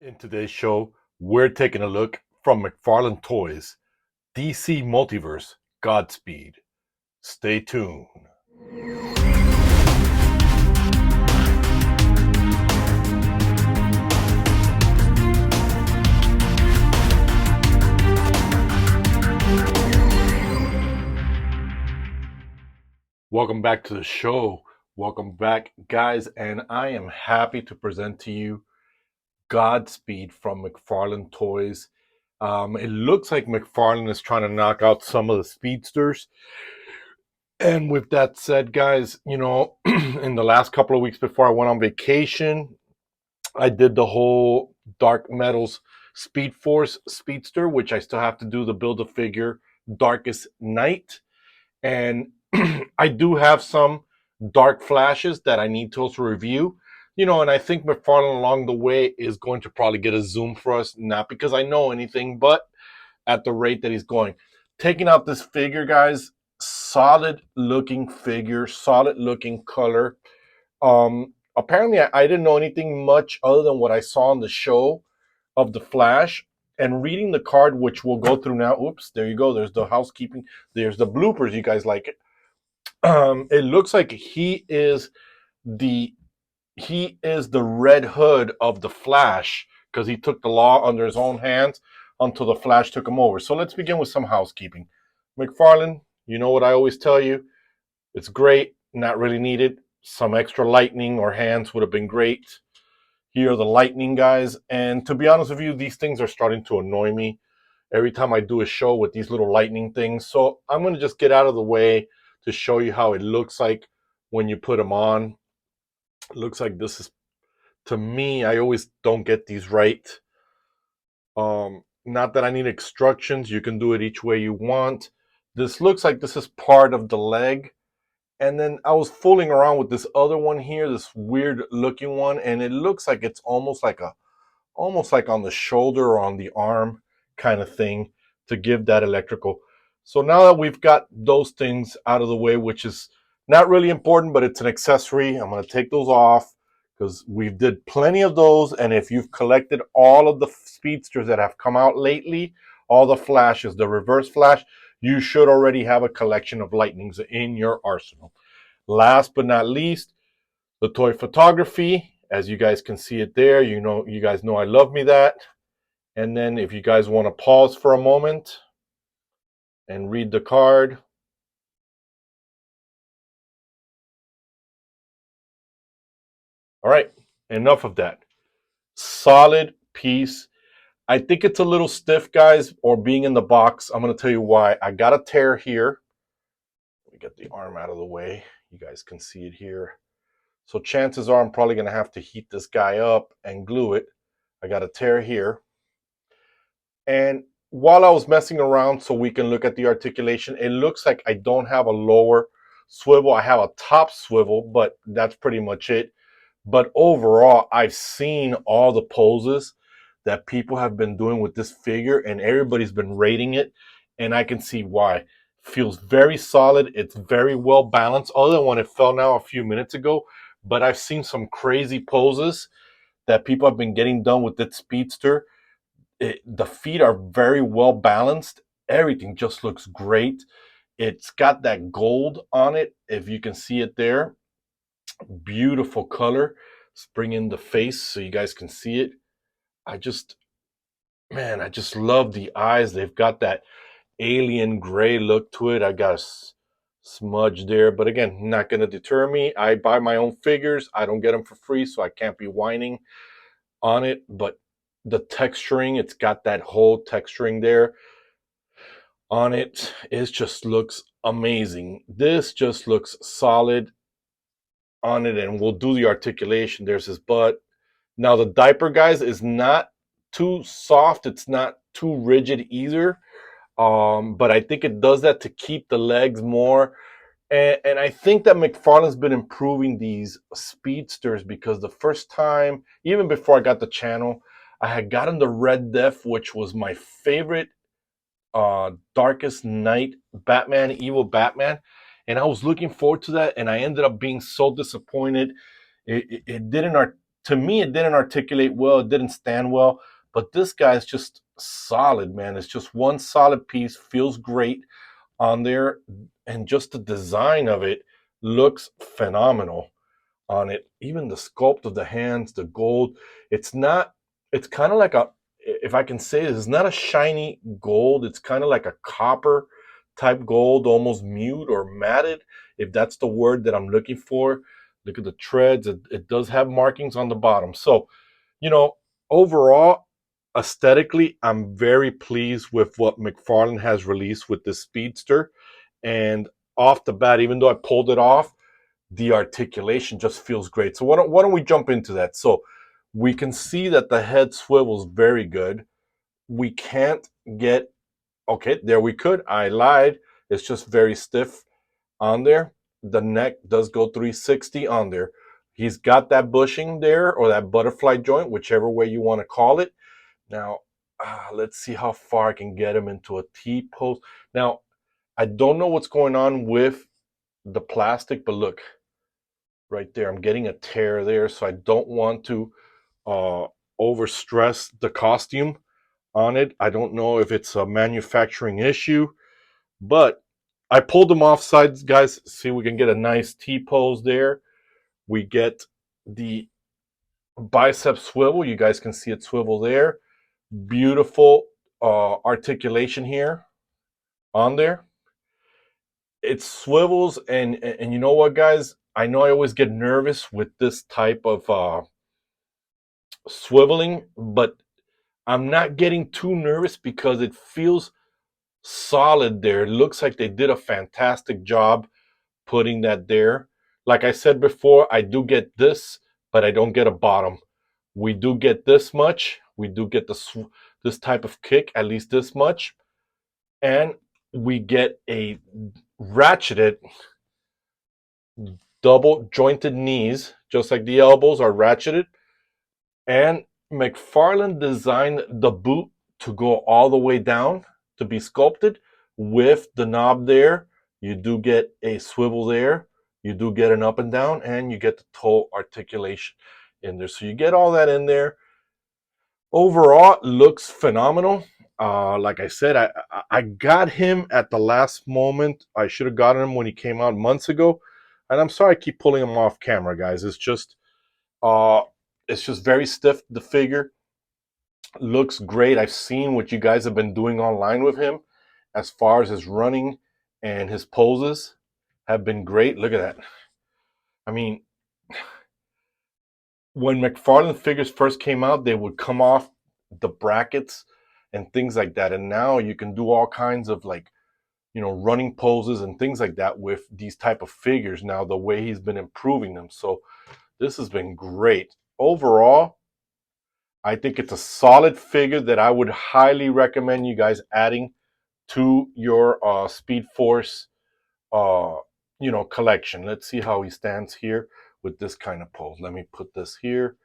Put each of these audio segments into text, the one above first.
In today's show, we're taking a look from McFarlane Toys, DC Multiverse, Godspeed. Stay tuned. Welcome back to the show. Welcome back, guys, and I am happy to present to you Godspeed from McFarlane Toys. It looks like McFarlane is trying to knock out some of the speedsters. And with that said, guys, in the last couple of weeks before I went on vacation, I did the whole Dark Metals Speed Force Speedster, which I still have to do the build a figure Darkest Night. And I do have some dark flashes that I need to also review. And I think McFarlane along the way is going to probably get a zoom for us, not because I know anything, but at the rate that he's going. Taking out this figure, guys, solid looking figure, solid looking color. Apparently, I didn't know anything much other than what I saw on the show of the Flash. And reading the card, which we'll go through now. Oops, there you go. There's the housekeeping. There's the bloopers. You guys like it. It looks like the he is the Red Hood of the Flash because he took the law under his own hands until the Flash took him over. So let's begin with some housekeeping. McFarlane, you know what I always tell you. It's great, not really needed. Some extra lightning or hands would have been great. Here are the lightning guys. And to be honest with you, these things are starting to annoy me every time I do a show with these little lightning things. So I'm going to just get out of the way to show you how it looks like when you put them on. It looks like this is, to me, I always don't get these right. Not that I need instructions. You can do it each way you want. This looks like this is part of the leg. And then I was fooling around with this other one here, this weird looking one, and it looks like it's almost like on the shoulder or on the arm kind of thing to give that electrical. So now that we've got those things out of the way, which is not really important, but it's an accessory, I'm going to take those off because we did plenty of those. And if you've collected all of the speedsters that have come out lately, all the flashes, the reverse flash, you should already have a collection of lightnings in your arsenal. Last but not least, the toy photography. As you guys can see it there, you guys know I love me that. And then if you guys want to pause for a moment and read the card. All right, enough of that. Solid piece. I think it's a little stiff, guys, or being in the box. I'm going to tell you why. I got a tear here. Let me get the arm out of the way. You guys can see it here. So chances are I'm probably going to have to heat this guy up and glue it. I got a tear here. And while I was messing around so we can look at the articulation, it looks like I don't have a lower swivel. I have a top swivel, but that's pretty much it. But overall, I've seen all the poses that people have been doing with this figure, and everybody's been rating it, and I can see why. Feels very solid. It's very well balanced, other than when it fell now a few minutes ago. But I've seen some crazy poses that people have been getting done with this speedster. The feet are very well balanced. Everything just looks great. It's got that gold on it, if you can see it there. Beautiful color. Let's bring in the face so you guys can see it. I just love the eyes. They've got that alien gray look to it. I got a smudge there, but again, not going to deter me. I buy my own figures. I don't get them for free, so I can't be whining on it. But the texturing, it's got that whole texturing there on it. It just looks amazing. This just looks solid on it, and we'll do the articulation. There's his butt. Now the diaper, guys, is not too soft. It's not too rigid either. But I think it does that to keep the legs more. And I think that McFarlane's been improving these speedsters, because the first time, even before I got the channel, I had gotten the Red Death, which was my favorite Darkest Night Batman, evil Batman. And I was looking forward to that, and I ended up being so disappointed. It didn't to me, it didn't articulate well. It didn't stand well. But this guy is just solid, man. It's just one solid piece. Feels great on there. And just the design of it looks phenomenal on it. Even the sculpt of the hands, the gold. It's kind of like a, if I can say this, it's not a shiny gold. It's kind of like a copper type gold, almost mute or matted, if that's the word that I'm looking for. Look at the treads. It does have markings on the bottom. So, overall, aesthetically, I'm very pleased with what McFarlane has released with this Speedster. And off the bat, even though I pulled it off, the articulation just feels great. So why don't we jump into that? So we can see that the head swivels very good. We can't get, okay, there we could. I lied. It's just very stiff on there. The neck does go 360 on there. He's got that bushing there, or that butterfly joint, whichever way you want to call it. Now, let's see how far I can get him into a T-pose. Now, I don't know what's going on with the plastic, but look, right there, I'm getting a tear there, so I don't want to overstress the costume on it. I don't know if it's a manufacturing issue, but I pulled them off sides, guys. See, we can get a nice T-pose there. We get the bicep swivel. You guys can see it swivel there. Beautiful articulation here on there. It swivels, and you know what, guys? I know I always get nervous with this type of swiveling, but I'm not getting too nervous because it feels solid there. It looks like they did a fantastic job putting that there. Like I said before, I do get this, but I don't get a bottom. We do get this much. We do get this type of kick, at least this much. And we get a ratcheted double jointed knees, just like the elbows are ratcheted. And McFarlane designed the boot to go all the way down to be sculpted with the knob there. You do get a swivel there. You do get an up and down, and you get the toe articulation in there. So you get all that in there. Overall, looks phenomenal. Like I said, I got him at the last moment. I should have gotten him when he came out months ago. And I'm sorry I keep pulling him off camera, guys. It's just very stiff, the figure. Looks great. I've seen what you guys have been doing online with him as far as his running and his poses have been great. Look at that. I mean, when McFarlane figures first came out, they would come off the brackets and things like that. And now you can do all kinds of, like, running poses and things like that with these type of figures now, the way he's been improving them. So this has been great. Overall, I think it's a solid figure that I would highly recommend you guys adding to your Speed Force collection. Let's see how he stands here with this kind of pose. Let me put this here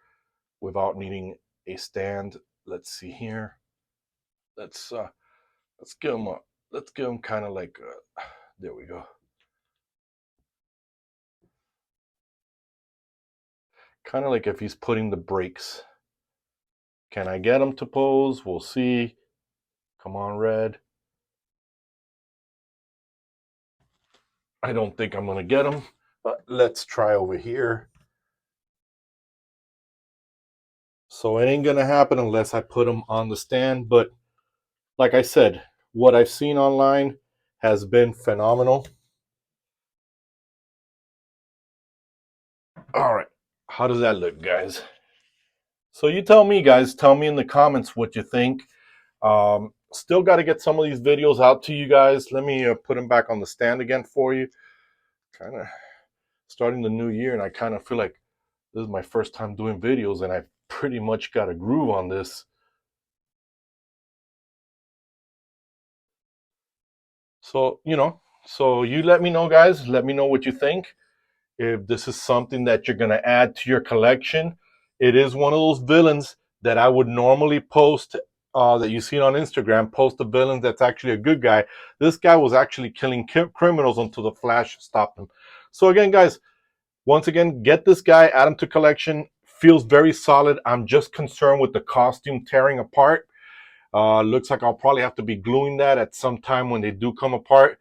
without needing a stand. Let's see here. Let's give him kind of like there we go. Kind of like if he's putting the brakes. Can I get him to pose? We'll see. Come on, Red. I don't think I'm gonna get him, but let's try over here. So it ain't gonna happen unless I put him on the stand. But like I said, what I've seen online has been phenomenal. All right, how does that look, guys? So you tell me, guys. Tell me in the comments what you think. Still got to get some of these videos out to you guys. Let me put them back on the stand again for you. Kind of starting the new year, and I kind of feel like this is my first time doing videos, and I've pretty much got a groove on this. So, so you let me know, guys. Let me know what you think. If this is something that you're going to add to your collection. It is one of those villains that I would normally post, that you see on Instagram, post a villain that's actually a good guy. This guy was actually killing criminals until the Flash stopped him. So again, guys, once again, get this guy, add him to collection. feels very solid. I'm just concerned with the costume tearing apart. Looks like I'll probably have to be gluing that at some time when they do come apart,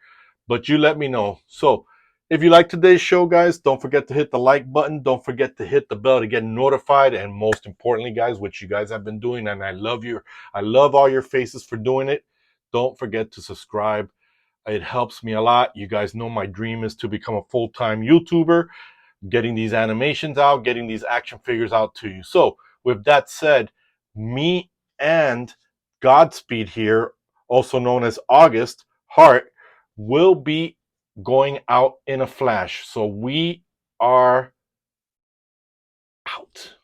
but you let me know. So if you like today's show, guys, don't forget to hit the like button. Don't forget to hit the bell to get notified. And most importantly, guys, which you guys have been doing, and I love all your faces for doing it. Don't forget to subscribe. It helps me a lot. You guys know my dream is to become a full-time YouTuber, getting these animations out, getting these action figures out to you. So with that said, me and Godspeed here, also known as August Heart, will be going out in a flash. So we are out.